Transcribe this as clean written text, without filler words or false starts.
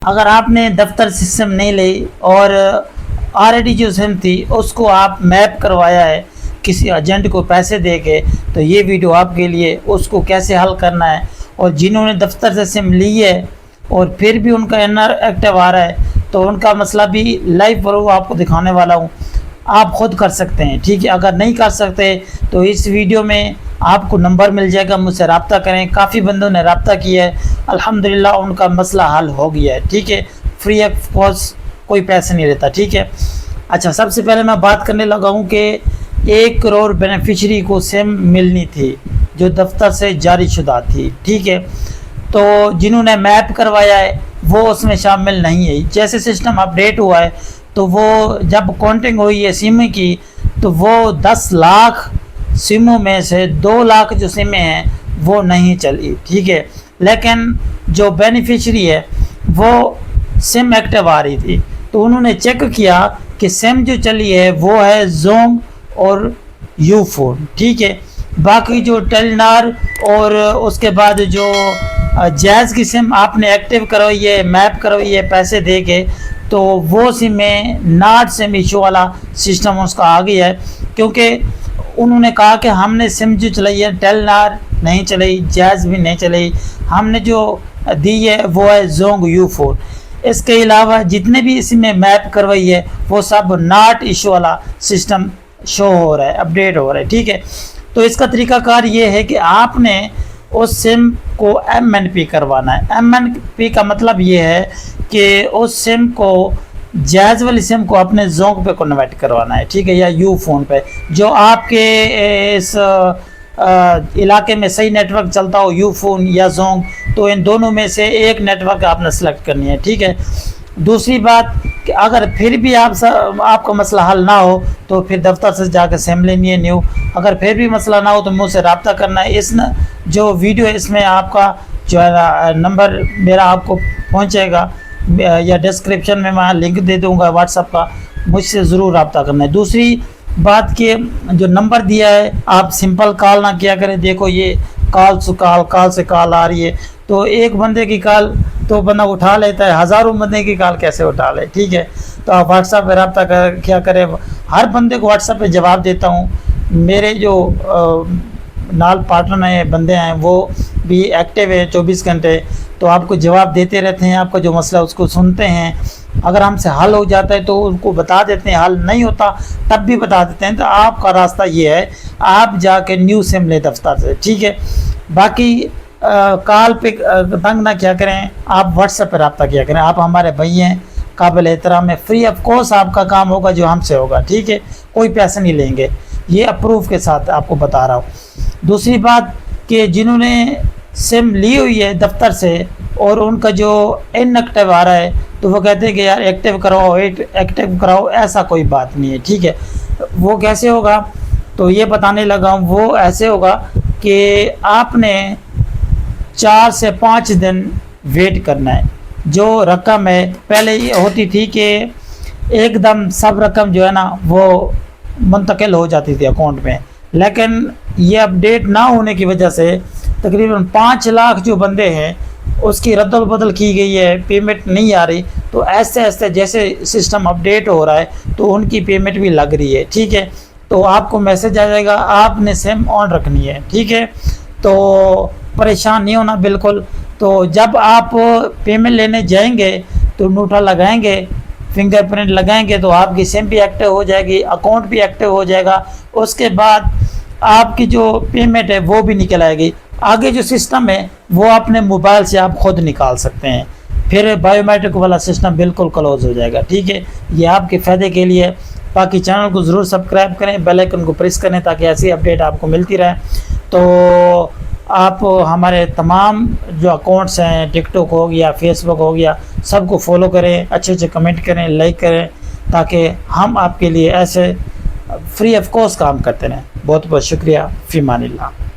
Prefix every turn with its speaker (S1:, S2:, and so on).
S1: اگر آپ نے دفتر سے سم نہیں لی اور آلریڈی جو سم تھی اس کو آپ میپ کروایا ہے کسی ایجنٹ کو پیسے دے کے، تو یہ ویڈیو آپ کے لیے اس کو کیسے حل کرنا ہے۔ اور جنہوں نے دفتر سے سم لی ہے اور پھر بھی ان کا NR ایکٹیو آ رہا ہے تو ان کا مسئلہ بھی لائیو پروف آپ کو دکھانے والا ہوں، آپ خود کر سکتے ہیں، ٹھیک ہے۔ اگر نہیں کر سکتے تو اس ویڈیو میں آپ کو نمبر مل جائے گا، مجھ سے رابطہ کریں۔ کافی بندوں نے رابطہ کیا ہے، الحمدللہ ان کا مسئلہ حل ہو گیا ہے، ٹھیک ہے۔ فری آف کاسٹ کوئی پیسے نہیں لیتا، ٹھیک ہے۔ اچھا، سب سے پہلے میں بات کرنے لگا ہوں کہ 1 کروڑ بینیفیشری کو سم ملنی تھی جو دفتر سے جاری شدہ تھی، ٹھیک ہے۔ تو جنہوں نے میپ کروایا ہے وہ اس میں شامل نہیں ہے۔ جیسے سسٹم اپڈیٹ ہوا ہے تو وہ جب کاؤنٹنگ ہوئی ہے سم کی تو وہ 10 لاکھ سموں میں سے 2 لاکھ جو سمیں ہیں وہ نہیں چلی، ٹھیک ہے۔ لیکن جو بینیفیشری ہے وہ سم ایکٹیو آ رہی تھی، تو انہوں نے چیک کیا کہ سم جو چلی ہے وہ ہے زونگ اور یو فون، ٹھیک ہے۔ باقی جو ٹیلنار اور اس کے بعد جو جیز کی سم آپ نے ایکٹیو کروائی ہے، میپ کروائی ہے پیسے دے کے، تو وہ سم میں ناٹ سم ایشو والا سسٹم اس کا آ گیا ہے، کیونکہ انہوں نے کہا کہ ہم نے سم جو چلائی ہے ٹیلنار نہیں چلائی، جیز بھی نہیں چلائی، ہم نے جو دی ہے وہ ہے زونگ یو فون۔ اس کے علاوہ جتنے بھی اس میں میپ کروائی ہے وہ سب ناٹ ایشو والا سسٹم شو ہو رہا ہے، اپڈیٹ ہو رہا ہے، ٹھیک ہے۔ تو اس کا طریقہ کار یہ ہے کہ آپ نے اس سم کو MNP کروانا ہے۔ MNP کا مطلب یہ ہے کہ اس سم کو جائز والی سم کو اپنے زونگ پہ کنورٹ کروانا ہے، ٹھیک ہے، یا یو فون پہ، جو آپ کے اس علاقے میں صحیح نیٹ ورک چلتا ہو، یو فون یا زونگ، تو ان دونوں میں سے ایک نیٹ ورک آپ نے سلیکٹ کرنی ہے، ٹھیک ہے۔ دوسری بات کہ اگر پھر بھی آپ کا مسئلہ حل نہ ہو تو پھر دفتر سے جا کے سم لینی ہے نیو۔ اگر پھر بھی مسئلہ نہ ہو تو مجھ سے رابطہ کرنا ہے۔ اس جو ویڈیو ہے اس میں آپ کا جو ہے نمبر میرا آپ کو پہنچے گا، یا ڈسکرپشن میں لنک دے دوں گا واٹس ایپ کا، مجھ سے ضرور رابطہ کرنا ہے۔ دوسری بات کہ جو نمبر دیا ہے آپ سمپل کال نہ کیا کریں۔ دیکھو یہ کال سے کال آ رہی ہے، تو ایک بندے کی کال تو بندہ اٹھا لیتا ہے، ہزاروں بندے کی کال کیسے اٹھا لے، ٹھیک ہے۔ تو آپ واٹس ایپ پہ رابطہ کیا کریں، ہر بندے کو واٹس ایپ پہ جواب دیتا ہوں۔ میرے جو نال پارٹنر ہیں، بندے ہیں، وہ بھی ایکٹیو ہیں 24 گھنٹے، تو آپ کو جواب دیتے رہتے ہیں۔ آپ کا جو مسئلہ اس کو سنتے ہیں، اگر ہم سے حل ہو جاتا ہے تو ان کو بتا دیتے ہیں، حل نہیں ہوتا تب بھی بتا دیتے ہیں۔ تو آپ کا راستہ یہ ہے، آپ جا کے نیو سم لیں دفتر سے، ٹھیک ہے۔ باقی کال پہ تنگ نہ کیا کریں، آپ واٹس ایپ پہ رابطہ کیا کریں۔ آپ ہمارے بھائی ہیں، قابل احترام ہے، فری آف کاسٹ آپ کا کام ہوگا جو ہم سے ہوگا، ٹھیک ہے، کوئی پیسے نہیں لیں گے، یہ اپروف کے ساتھ آپ کو بتا رہا ہوں۔ دوسری بات کہ جنہوں نے سم لی ہوئی ہے دفتر سے اور ان کا جو ان ایکٹیو آ رہا ہے تو وہ کہتے ہیں کہ یار ایکٹیو کراؤ، ایسا کوئی بات نہیں ہے، ٹھیک ہے۔ وہ کیسے ہوگا تو یہ بتانے لگا ہوں۔ وہ ایسے ہوگا کہ آپ نے 4 سے 5 دن ویٹ کرنا ہے۔ جو رقم ہے پہلے یہ ہوتی تھی کہ ایک دم سب رقم جو ہے نا وہ منتقل ہو جاتی تھی اکاؤنٹ میں، لیکن یہ اپڈیٹ نہ ہونے کی وجہ سے تقریباً 5 لاکھ جو بندے ہیں اس کی رد و بدل کی گئی ہے، پیمنٹ نہیں آ رہی۔ تو ایسے ایسے جیسے سسٹم اپڈیٹ ہو رہا ہے تو ان کی پیمنٹ بھی لگ رہی ہے، ٹھیک ہے۔ تو آپ کو میسج آ جائے گا، آپ نے سم آن رکھنی ہے، ٹھیک ہے۔ تو پریشان نہیں ہونا بالکل۔ تو جب آپ پیمنٹ لینے جائیں گے تو انگوٹھا لگائیں گے، فنگر پرنٹ لگائیں گے تو آپ کی سم بھی ایکٹیو ہو جائے گی، اکاؤنٹ بھی ایکٹیو ہو جائے گا۔ اس کے بعد آپ کی جو پیمنٹ ہے وہ بھی نکل آئے گی۔ آگے جو سسٹم ہے وہ اپنے موبائل سے آپ خود نکال سکتے ہیں، پھر بائیو میٹرک والا سسٹم بالکل کلوز ہو جائے گا، ٹھیک ہے۔ یہ آپ کے فائدے کے لیے۔ باقی چینل کو ضرور سبسکرائب کریں، بیل آئیکن کو پریس کریں تاکہ ایسی اپڈیٹ آپ کو ملتی رہے۔ تو آپ ہمارے تمام جو اکاؤنٹس ہیں، ٹک ٹاک ہو گیا، فیس بک ہو گیا، سب کو فالو کریں، اچھے کمنٹ کریں، لائک کریں، تاکہ ہم آپ کے لیے ایسے فری آف کاسٹ کام کرتے رہیں۔ بہت بہت شکریہ، فی امان اللہ۔